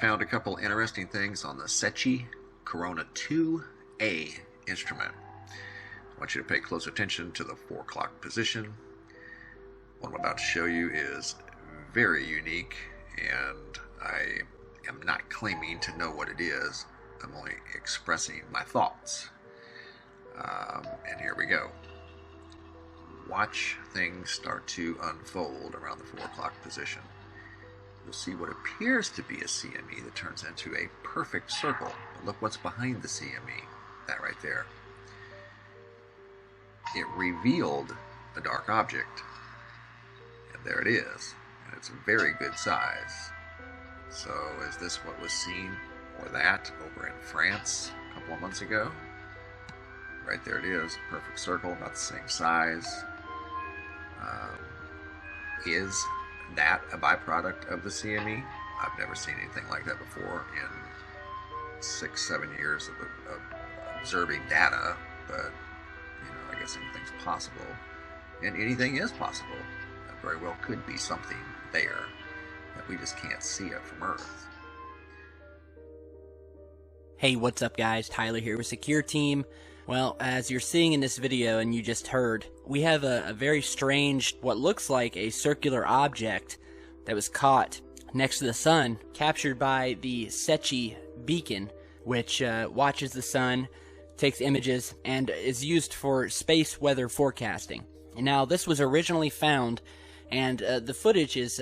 Found a couple interesting things on the Secchi Corona 2A instrument. I want you to pay close attention to the 4 o'clock position. What I'm about to show you is very unique, and I am not claiming to know what it is. I'm only expressing my thoughts. And here we go. Watch things start to unfold around the 4 o'clock position. You'll see what appears to be a CME that turns into a perfect circle. But look what's behind the CME, that right there. It revealed a dark object. And there it is. And it's a very good size. So is this what was seen or that over in France a couple of months ago? Right there it is, perfect circle, about the same size. Is that a byproduct of the CME? I've never seen anything like that before in 6-7 years of observing data, but I guess anything's possible, and anything is possible. That very well could be something there that we just can't see it from Earth. Hey, what's up guys? Tyler here with Secure Team. Well, as you're seeing in this video and you just heard, we have a very strange, what looks like a circular object that was caught next to the sun, captured by the Secchi beacon, which watches the sun, takes images, and is used for space weather forecasting. And now, this was originally found, and the footage is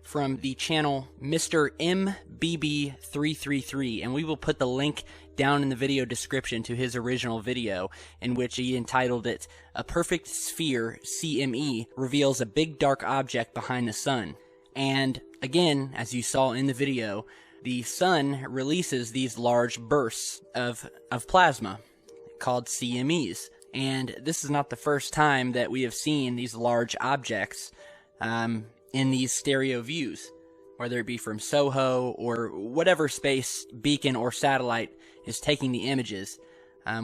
from the channel Mr. MBB333, and we will put the link down in the video description to his original video, in which he entitled it, "A Perfect Sphere CME Reveals a Big Dark Object Behind the Sun." And again, as you saw in the video, the sun releases these large bursts of plasma called CMEs. And this is not the first time that we have seen these large objects in these stereo views, whether it be from SOHO or whatever space beacon or satellite is taking the images.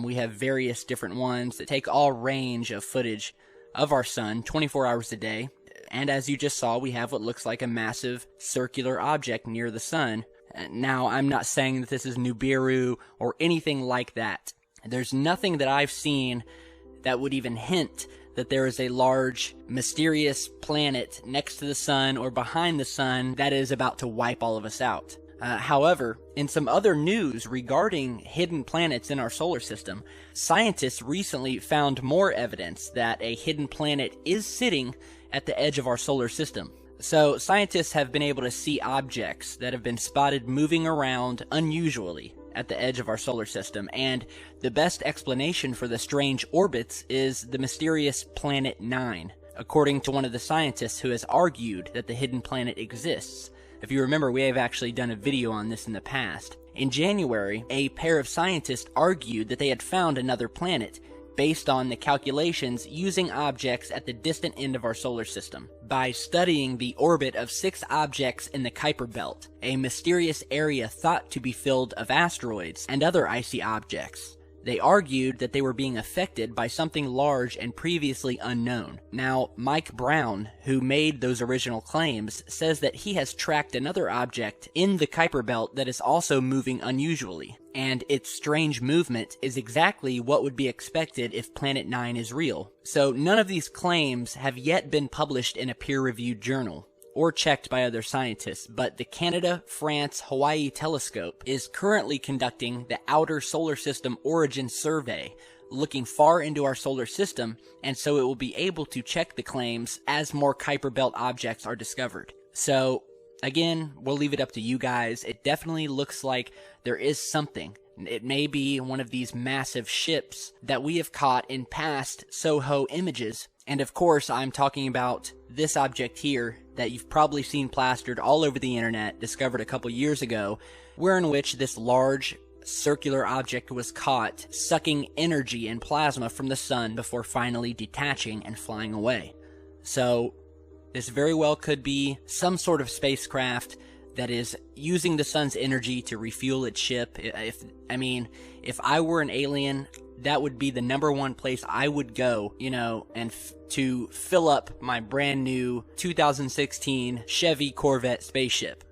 We have various different ones that take all range of footage of our sun 24 hours a day. And as you just saw, we have what looks like a massive circular object near the sun. Now, I'm not saying that this is Nibiru or anything like that. There's nothing that I've seen that would even hint that there is a large, mysterious planet next to the sun or behind the sun that is about to wipe all of us out. However, in some other news regarding hidden planets in our solar system, scientists recently found more evidence that a hidden planet is sitting at the edge of our solar system. So, scientists have been able to see objects that have been spotted moving around unusually at the edge of our solar system, and the best explanation for the strange orbits is the mysterious Planet 9, according to one of the scientists who has argued that the hidden planet exists. If you remember, we have actually done a video on this in the past. In January, a pair of scientists argued that they had found another planet, based on the calculations using objects at the distant end of our solar system. By studying the orbit of 6 objects in the Kuiper Belt, a mysterious area thought to be filled of asteroids and other icy objects, they argued that they were being affected by something large and previously unknown. Now, Mike Brown, who made those original claims, says that he has tracked another object in the Kuiper Belt that is also moving unusually, and its strange movement is exactly what would be expected if Planet 9 is real. So none of these claims have yet been published in a peer-reviewed journal or checked by other scientists, but the Canada-France-Hawaii telescope is currently conducting the Outer Solar System Origin Survey, looking far into our solar system, and so it will be able to check the claims as more Kuiper Belt objects are discovered. So, again, we'll leave it up to you guys. It definitely looks like there is something. It may be one of these massive ships that we have caught in past SOHO images. And of course, I'm talking about this object here that you've probably seen plastered all over the internet, discovered a couple years ago, wherein which this large circular object was caught sucking energy and plasma from the sun before finally detaching and flying away. So, this very well could be some sort of spacecraft that is using the sun's energy to refuel its ship. If I were an alien, that would be the #1 place I would go, and to fill up my brand new 2016 Chevy Corvette spaceship.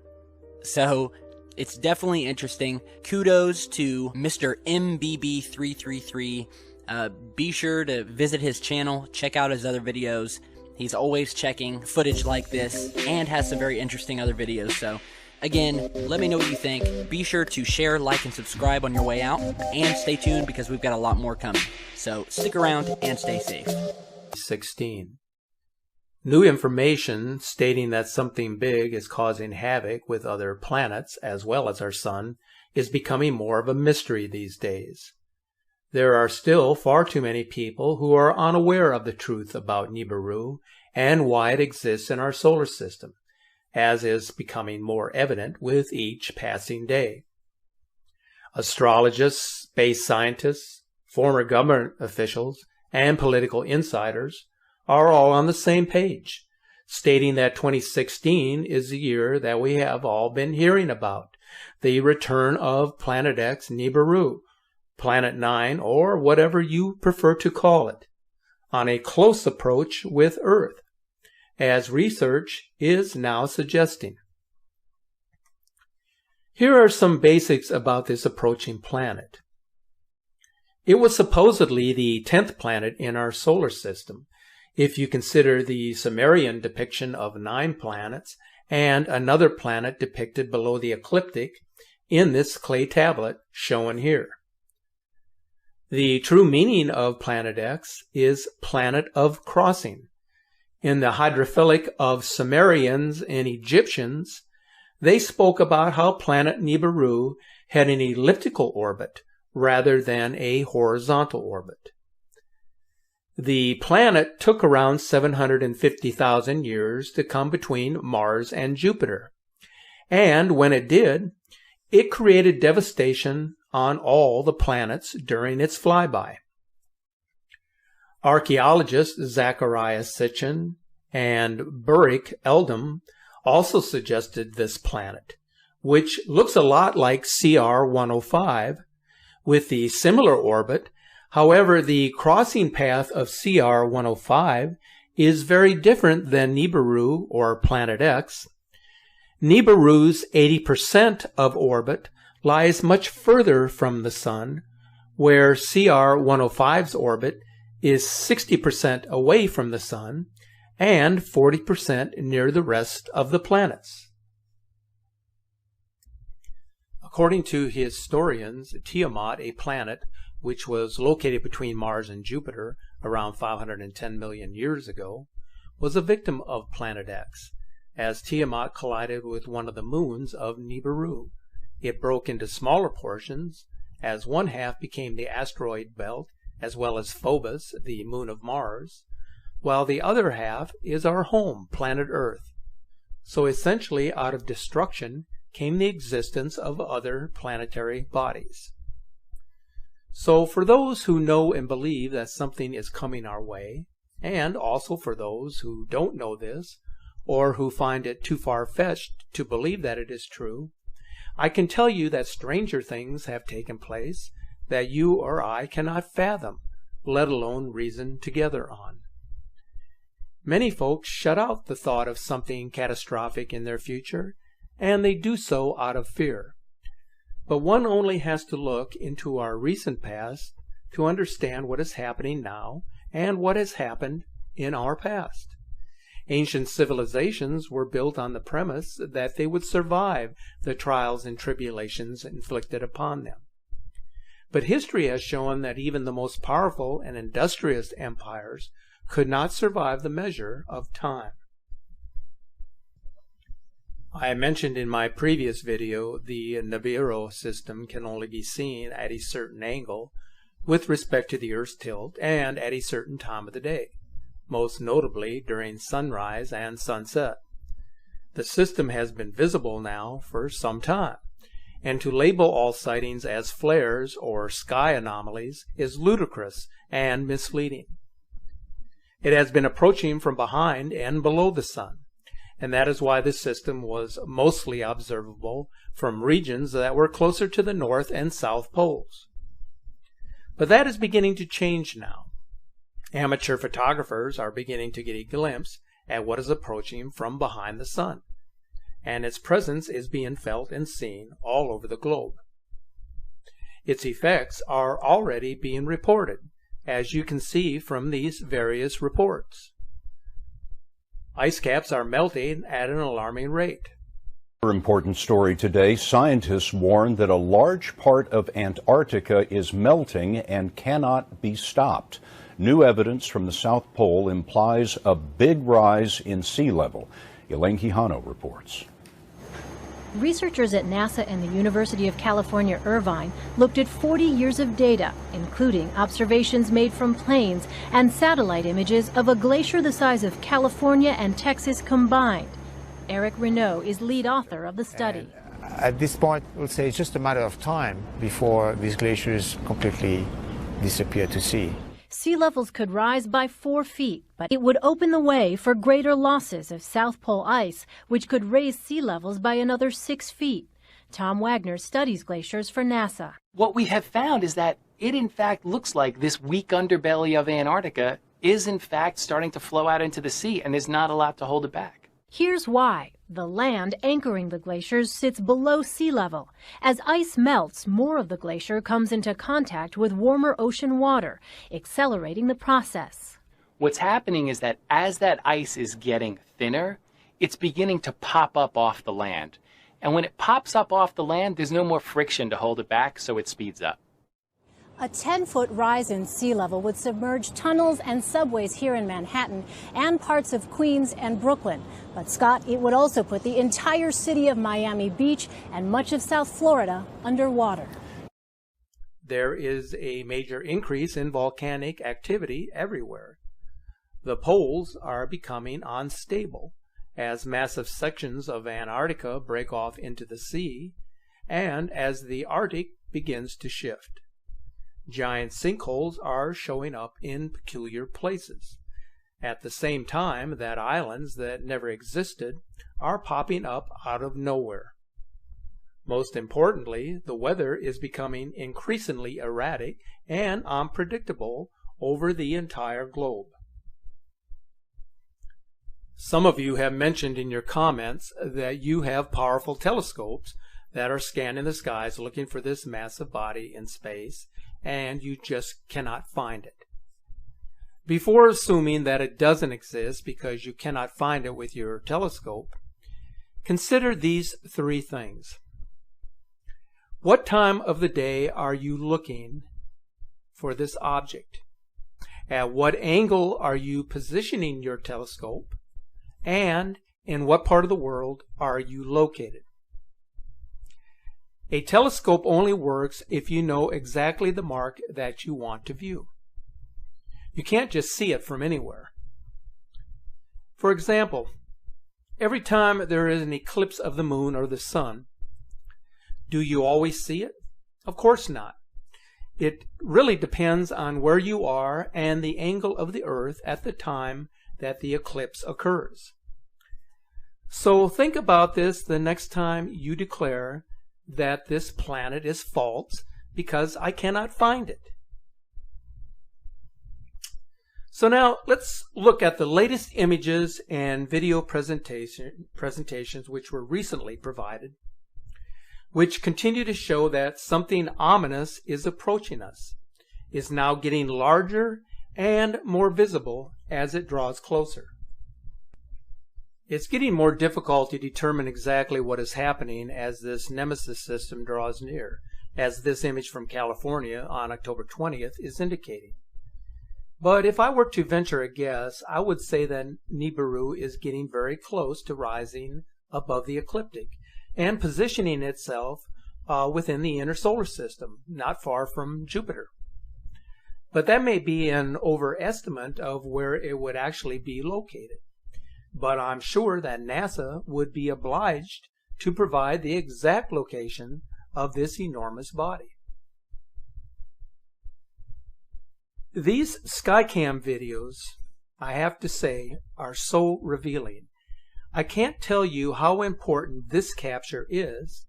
So, It's definitely interesting. Kudos to Mr. MBB333. Be sure to visit his channel, check out his other videos. He's always checking footage like this and has some very interesting other videos. So again, let me know what you think. Be sure to share, like, and subscribe on your way out, and stay tuned because we've got a lot more coming. So stick around and stay safe. 16. New information stating that something big is causing havoc with other planets as well as our sun is becoming more of a mystery these days. There are still far too many people who are unaware of the truth about Nibiru and why it exists in our solar system, as is becoming more evident with each passing day. Astrologists, space scientists, former government officials, and political insiders are all on the same page, stating that 2016 is the year that we have all been hearing about, the return of Planet X Nibiru, Planet 9, or whatever you prefer to call it, on a close approach with Earth, as research is now suggesting. Here are some basics about this approaching planet. It was supposedly the 10th planet in our solar system, if you consider the Sumerian depiction of 9 planets and another planet depicted below the ecliptic in this clay tablet shown here. The true meaning of Planet X is planet of crossing. In the hydrophilic of Sumerians and Egyptians, they spoke about how planet Nibiru had an elliptical orbit rather than a horizontal orbit. The planet took around 750,000 years to come between Mars and Jupiter, and when it did, it created devastation on all the planets during its flyby. Archaeologists Zacharias Sitchin and Burik Eldam also suggested this planet, which looks a lot like CR 105, with the similar orbit. However, the crossing path of CR 105 is very different than Nibiru or Planet X. Nibiru's 80% of orbit lies much further from the Sun, where CR 105's orbit is 60% away from the Sun and 40% near the rest of the planets. According to historians, Tiamat, a planet which was located between Mars and Jupiter around 510 million years ago, was a victim of Planet X, as Tiamat collided with one of the moons of Nibiru. It broke into smaller portions, as one half became the asteroid belt, as well as Phobos, the moon of Mars, while the other half is our home, planet Earth. So essentially, out of destruction came the existence of other planetary bodies. So for those who know and believe that something is coming our way, and also for those who don't know this, or who find it too far-fetched to believe that it is true, I can tell you that stranger things have taken place that you or I cannot fathom, let alone reason together on. Many folks shut out the thought of something catastrophic in their future, and they do so out of fear. But one only has to look into our recent past to understand what is happening now and what has happened in our past. Ancient civilizations were built on the premise that they would survive the trials and tribulations inflicted upon them. But history has shown that even the most powerful and industrious empires could not survive the measure of time. I mentioned in my previous video the Nibiru system can only be seen at a certain angle with respect to the Earth's tilt and at a certain time of the day, most notably during sunrise and sunset. The system has been visible now for some time, and to label all sightings as flares or sky anomalies is ludicrous and misleading. It has been approaching from behind and below the sun, and that is why this system was mostly observable from regions that were closer to the north and south poles. But that is beginning to change now. Amateur photographers are beginning to get a glimpse at what is approaching from behind the sun, and its presence is being felt and seen all over the globe. Its effects are already being reported, as you can see from these various reports. Ice caps are melting at an alarming rate. Another important story today, scientists warn that a large part of Antarctica is melting and cannot be stopped. New evidence from the South Pole implies a big rise in sea level. Elaine Quijano reports. Researchers at NASA and the University of California, Irvine looked at 40 years of data, including observations made from planes and satellite images of a glacier the size of California and Texas combined. Eric Renaud is lead author of the study. At this point, we'll say it's just a matter of time before these glaciers completely disappear to sea. Sea levels could rise by 4 feet, but it would open the way for greater losses of South Pole ice, which could raise sea levels by another 6 feet. Tom Wagner studies glaciers for NASA. What we have found is that it in fact looks like this weak underbelly of Antarctica is in fact starting to flow out into the sea, and there's not a lot to hold it back. Here's why. The land anchoring the glaciers sits below sea level. As ice melts, more of the glacier comes into contact with warmer ocean water, accelerating the process. What's happening is that as that ice is getting thinner, it's beginning to pop up off the land. And when it pops up off the land, there's no more friction to hold it back, so it speeds up. A 10-foot rise in sea level would submerge tunnels and subways here in Manhattan and parts of Queens and Brooklyn. But, Scott, it would also put the entire city of Miami Beach and much of South Florida underwater. There is a major increase in volcanic activity everywhere. The poles are becoming unstable as massive sections of Antarctica break off into the sea and as the Arctic begins to shift. Giant sinkholes are showing up in peculiar places, at the same time that islands that never existed are popping up out of nowhere. Most importantly, the weather is becoming increasingly erratic and unpredictable over the entire globe. Some of you have mentioned in your comments that you have powerful telescopes that are scanning the skies looking for this massive body in space, and you just cannot find it. Before assuming that it doesn't exist because you cannot find it with your telescope, consider these 3 things. What time of the day are you looking for this object? At what angle are you positioning your telescope? And in what part of the world are you located? A telescope only works if you know exactly the mark that you want to view. You can't just see it from anywhere. For example, every time there is an eclipse of the moon or the sun, do you always see it? Of course not. It really depends on where you are and the angle of the Earth at the time that the eclipse occurs. So think about this the next time you declare that this planet is false because I cannot find it. So now let's look at the latest images and video presentations which were recently provided, which continue to show that something ominous is approaching us, is now getting larger and more visible as it draws closer. It's getting more difficult to determine exactly what is happening as this Nemesis system draws near, as this image from California on October 20th is indicating. But if I were to venture a guess, I would say that Nibiru is getting very close to rising above the ecliptic and positioning itself within the inner solar system, not far from Jupiter. But that may be an overestimate of where it would actually be located. But I'm sure that NASA would be obliged to provide the exact location of this enormous body. These Skycam videos, I have to say, are so revealing. I can't tell you how important this capture is,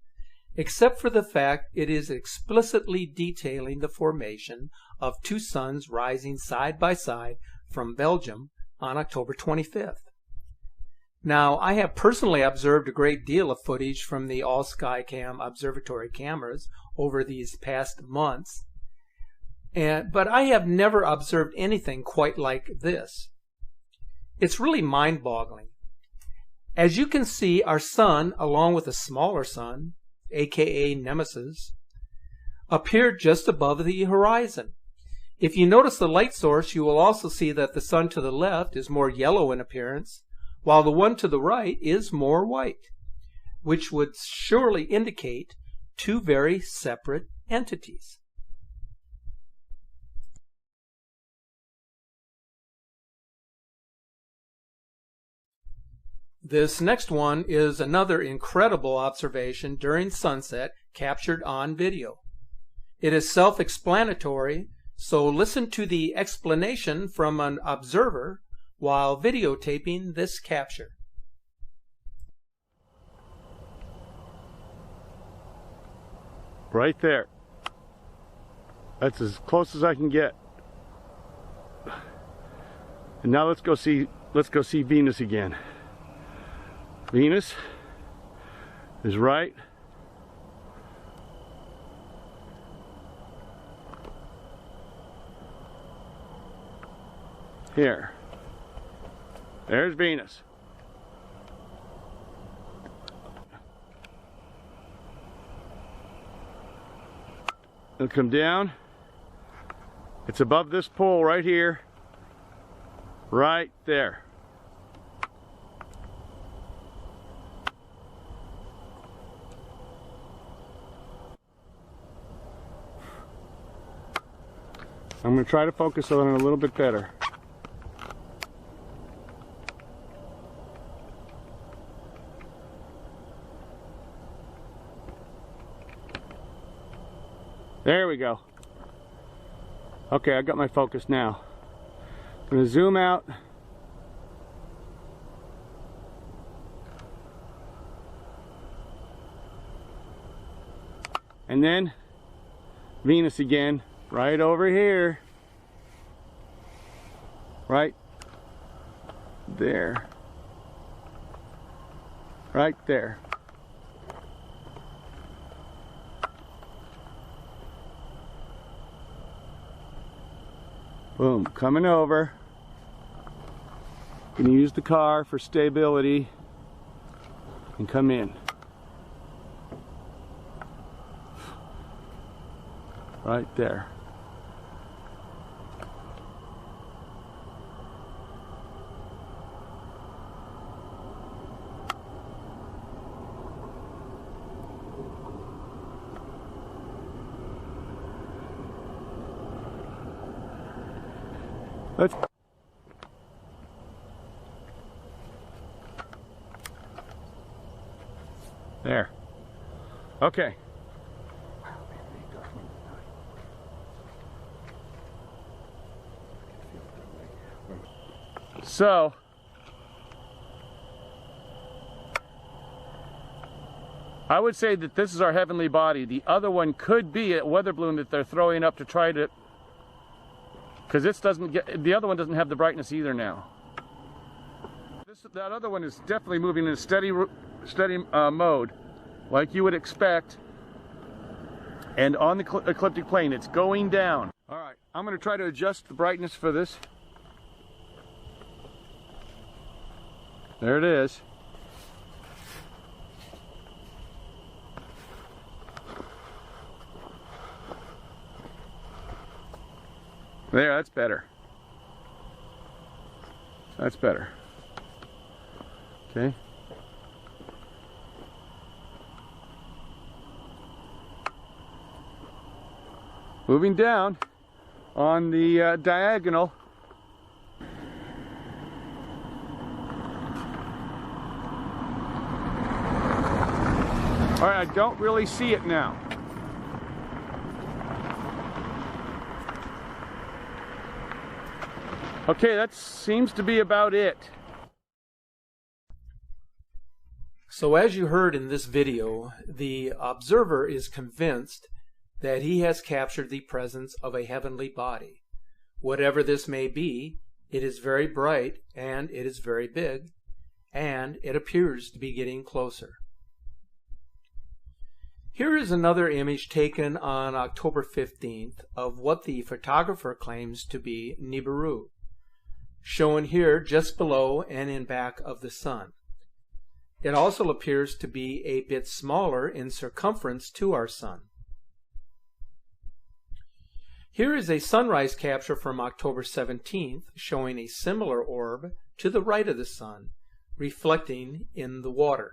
except for the fact it is explicitly detailing the formation of 2 suns rising side by side from Belgium on October 25th. Now, I have personally observed a great deal of footage from the All-Skycam observatory cameras over these past months, but I have never observed anything quite like this. It's really mind-boggling. As you can see, our sun, along with a smaller sun, aka Nemesis, appeared just above the horizon. If you notice the light source, you will also see that the sun to the left is more yellow in appearance, while the one to the right is more white, which would surely indicate two very separate entities. This next one is another incredible observation during sunset captured on video. It is self-explanatory, so listen to the explanation from an observer while videotaping this capture. Right there. That's as close as I can get. And now let's go see Venus again. Venus is right here. There's Venus. It'll come down. It's above this pole right here. Right there. I'm going to try to focus on it a little bit better. There we go. Okay, I got my focus now. I'm going to zoom out. And then Venus again, right over here. Right there. Right there. Boom, coming over. Gonna use the car for stability and come in. Right there. Let's there. Okay. So I would say that this is our heavenly body. The other one could be a weather balloon that they're throwing up to try to, because this doesn't get, the other one doesn't have the brightness either now. That other one is definitely moving in a steady mode, like you would expect. And on the ecliptic plane, it's going down. All right, I'm going to try to adjust the brightness for this. There it is. There, that's better. That's better. Okay. Moving down on the diagonal. All right, I don't really see it now. Okay, that seems to be about it. So as you heard in this video, the observer is convinced that he has captured the presence of a heavenly body. Whatever this may be, it is very bright and it is very big, and it appears to be getting closer. Here is another image taken on October 15th of what the photographer claims to be Nibiru, shown here just below and in back of the sun. It also appears to be a bit smaller in circumference to our sun. Here is a sunrise capture from October 17th showing a similar orb to the right of the sun, reflecting in the water.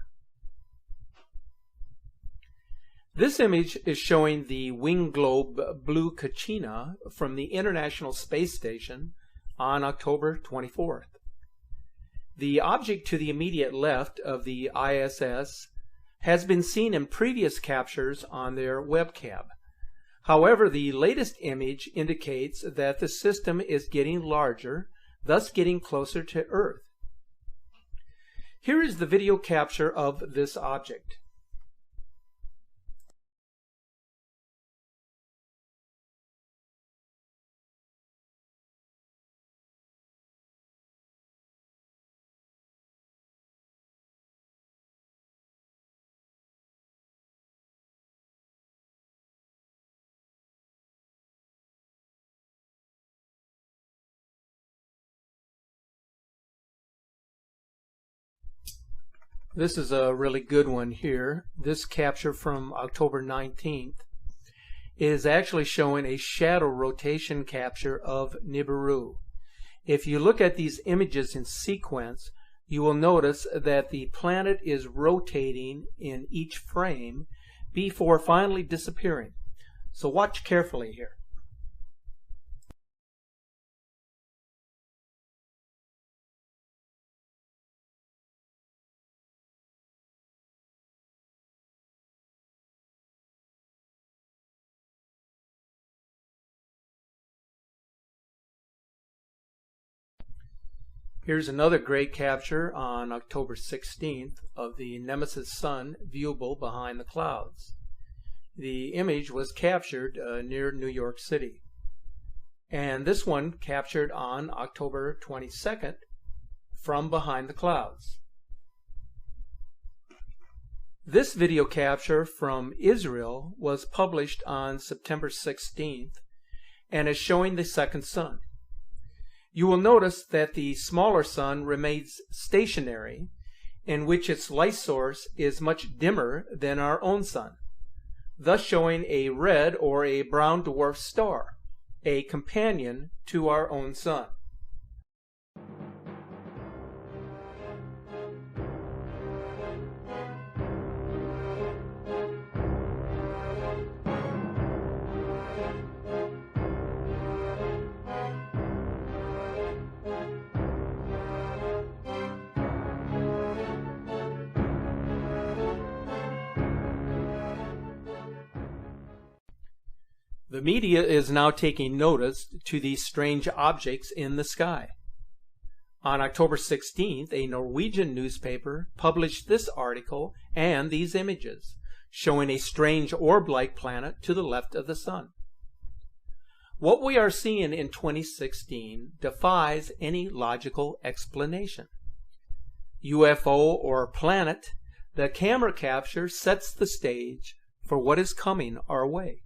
This image is showing the winged globe Blue Kachina from the International Space Station on October 24th. The object to the immediate left of the ISS has been seen in previous captures on their webcam. However, the latest image indicates that the system is getting larger, thus getting closer to Earth. Here is the video capture of this object. This is a really good one here. This capture from October 19th is actually showing a shadow rotation capture of Nibiru. If you look at these images in sequence, you will notice that the planet is rotating in each frame before finally disappearing. So watch carefully here. Here's another great capture on October 16th of the Nemesis sun viewable behind the clouds. The image was captured near New York City. And this one captured on October 22nd from behind the clouds. This video capture from Israel was published on September 16th and is showing the second sun. You will notice that the smaller sun remains stationary, in which its light source is much dimmer than our own sun, thus showing a red or a brown dwarf star, a companion to our own sun. The media is now taking notice to these strange objects in the sky. On October 16th, a Norwegian newspaper published this article and these images, showing a strange orb-like planet to the left of the sun. What we are seeing in 2016 defies any logical explanation. UFO or planet, the camera capture sets the stage for what is coming our way.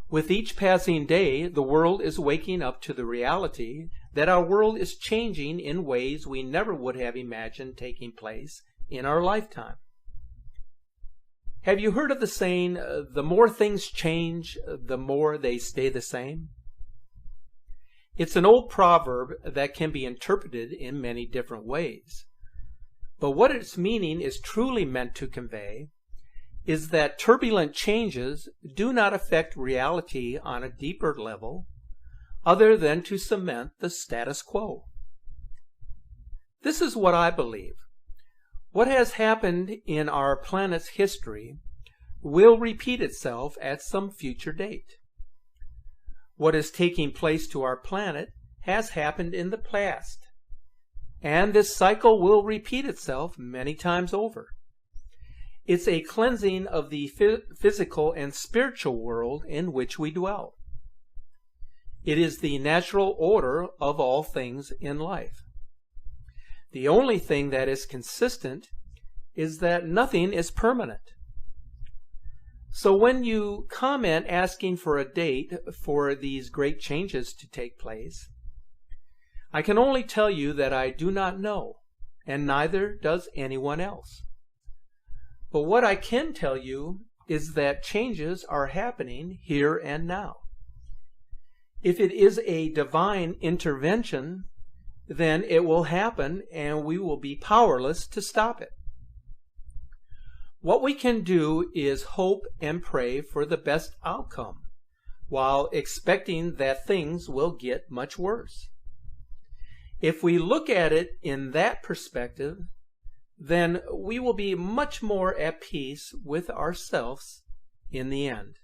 With each passing day, the world is waking up to the reality that our world is changing in ways we never would have imagined taking place in our lifetime. Have you heard of the saying, the more things change, the more they stay the same? It's an old proverb that can be interpreted in many different ways. But what its meaning is truly meant to convey is that turbulent changes do not affect reality on a deeper level other than to cement the status quo. This is what I believe. What has happened in our planet's history will repeat itself at some future date. What is taking place to our planet has happened in the past, and this cycle will repeat itself many times over. It's a cleansing of the physical and spiritual world in which we dwell. It is the natural order of all things in life. The only thing that is consistent is that nothing is permanent. So when you comment asking for a date for these great changes to take place, I can only tell you that I do not know, and neither does anyone else. But what I can tell you is that changes are happening here and now. If it is a divine intervention, then it will happen and we will be powerless to stop it. What we can do is hope and pray for the best outcome, while expecting that things will get much worse. If we look at it in that perspective, then we will be much more at peace with ourselves in the end.